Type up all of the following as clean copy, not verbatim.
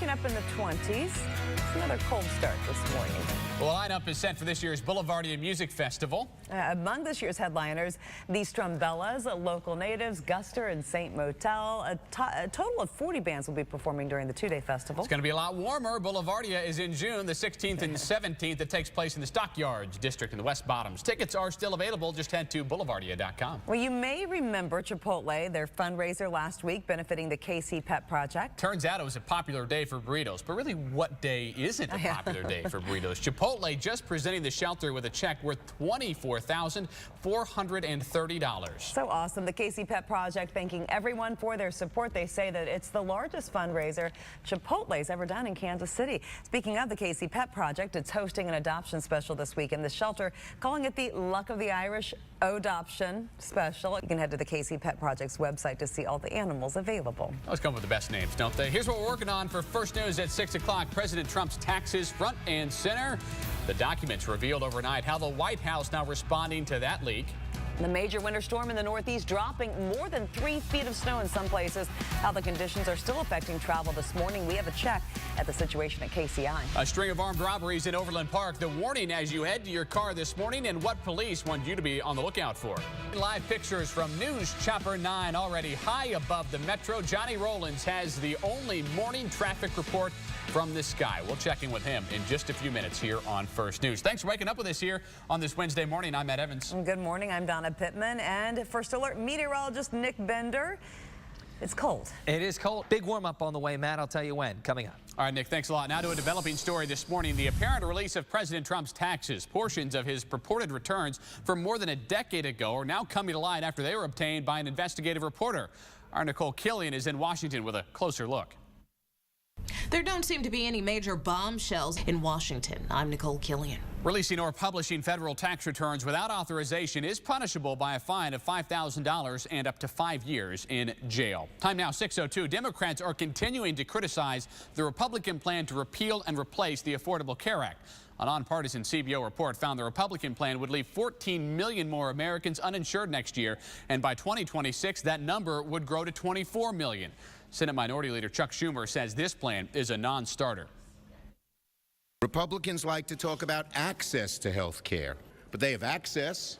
waking up in the 20s. It's another cold start this morning. Well, a lineup is set for this year's Boulevardia Music Festival. Among this year's headliners, the Strumbellas, Local Natives, Guster, and Saint Motel. A total of 40 bands will be performing during the two-day festival. It's going to be a lot warmer. Boulevardia is in June, the 16th and 17th. It takes place in the Stockyards District in the West Bottoms. Tickets are still available. Just head to boulevardia.com. Well, you may remember Chipotle, their fundraiser last week benefiting the KC Pet Project. Turns out it was a popular day for burritos. But really, what day isn't a popular day for burritos? Chipotle just presenting the shelter with a check worth $24,430. So awesome. The KC Pet Project thanking everyone for their support. They say that it's the largest fundraiser Chipotle's ever done in Kansas City. Speaking of the KC Pet Project, it's hosting an adoption special this week in the shelter, calling it the Luck of the Irish Adoption Special. You can head to the KC Pet Project's website to see all the animals available. Always come with the best names, don't they? Here's what we're working on for First News at 6 o'clock. President Trump's taxes front and center. The documents revealed overnight how the White House now responding to that leak. The major winter storm in the Northeast dropping more than 3 feet of snow in some places. How the conditions are still affecting travel this morning. We have a check at the situation at KCI. A string of armed robberies in Overland Park. The warning as you head to your car this morning and what police want you to be on the lookout for. Live pictures from News Chopper 9 already high above the metro. Johnny Rollins has the only morning traffic report from the sky. We'll check in with him in just a few minutes here on First News. Thanks for waking up with us here on this Wednesday morning. I'm Matt Evans. Good morning. I'm Donna Pittman and First Alert meteorologist Nick Bender. It's cold. It is cold. Big warm up on the way, Matt. I'll tell you when. Coming up. All right, Nick, thanks a lot. Now to a developing story this morning. The apparent release of President Trump's taxes. Portions of his purported returns from more than a decade ago are now coming to light after they were obtained by an investigative reporter. Our Nicole Killian is in Washington with a closer look. There don't seem to be any major bombshells in Washington. I'm Nicole Killian. Releasing or publishing federal tax returns without authorization is punishable by a fine of $5,000 and up to 5 years in jail. Time now 6:02. Democrats are continuing to criticize the Republican plan to repeal and replace the Affordable Care Act. A nonpartisan CBO report found the Republican plan would leave 14 million more Americans uninsured next year, and by 2026 that number would grow to 24 million. Senate Minority Leader Chuck Schumer says this plan is a non-starter. Republicans like to talk about access to health care, but they have access.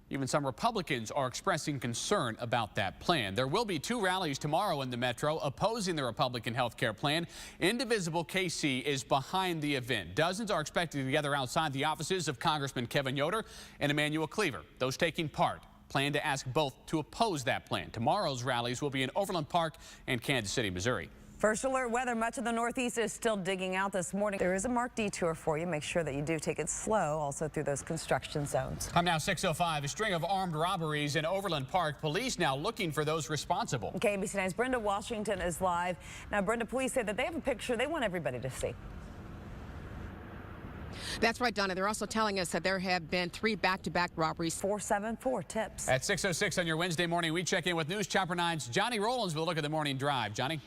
Even some Republicans are expressing concern about that plan. There will be 2 rallies tomorrow in the metro opposing the Republican health care plan. Indivisible KC is behind the event. Dozens are expected to gather outside the offices of Congressman Kevin Yoder and Emmanuel Cleaver. Those taking part plan to ask both to oppose that plan. Tomorrow's rallies will be in Overland Park and Kansas City, Missouri. First Alert weather. Much of the Northeast is still digging out this morning. There is a marked detour for you. Make sure that you do take it slow, also through those construction zones. I'm now 6:05. A string of armed robberies in Overland Park. Police now looking for those responsible. KBC 9's Brenda Washington is live. Now, Brenda, police say that they have a picture they want everybody to see. That's right, Donna. They're also telling us that there have been 3 back-to-back robberies. 474 tips. At 6:06 on your Wednesday morning, we check in with News Chopper 9's Johnny Rollins with a look at the morning drive. Johnny?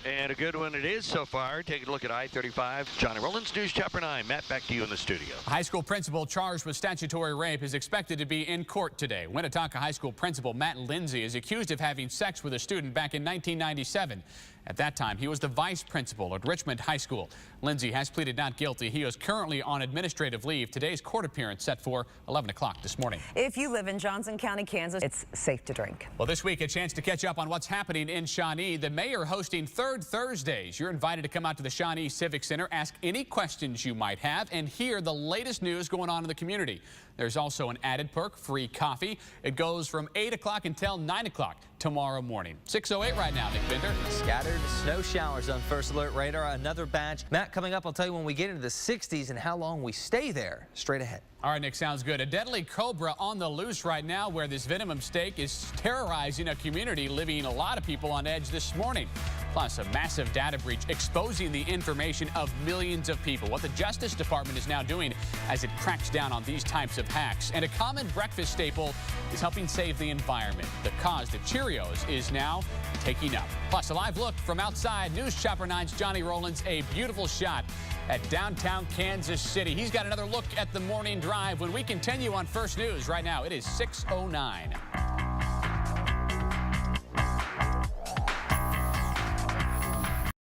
And a good one it is so far. Take a look at I-35. Johnny Rollins, News Chopper 9. Matt, back to you in the studio. A high school principal charged with statutory rape is expected to be in court today. Winnetonka High School principal Matt Lindsay is accused of having sex with a student back in 1997. At that time, he was the vice principal at Richmond High School. Lindsay has pleaded not guilty. He is currently on administrative leave. Today's court appearance set for 11 o'clock this morning. If you live in Johnson County, Kansas, it's safe to drink. Well, this week, a chance to catch up on what's happening in Shawnee. The mayor hosting Third Thursdays. You're invited to come out to the Shawnee Civic Center, ask any questions you might have, and hear the latest news going on in the community. There's also an added perk, free coffee. It goes from 8 o'clock until 9 o'clock tomorrow morning. 6:08 right now, Nick Bender. Scattered snow showers on First Alert radar. Another batch. Matt, coming up, I'll tell you when we get into the 60s and how long we stay there. Straight ahead. All right, Nick, sounds good. A deadly cobra on the loose right now where this venomous snake is terrorizing a community, leaving a lot of people on edge this morning. Plus, a massive data breach exposing the information of millions of people. What the Justice Department is now doing as it cracks down on these types of hacks. And a common breakfast staple is helping save the environment. The cause that Cheerios is now taking up. Plus, a live look from outside. News Chopper 9's Johnny Rollins, a beautiful shot at downtown Kansas City. He's got another look at the morning drive when we continue on First News. Right now, it is 6:09.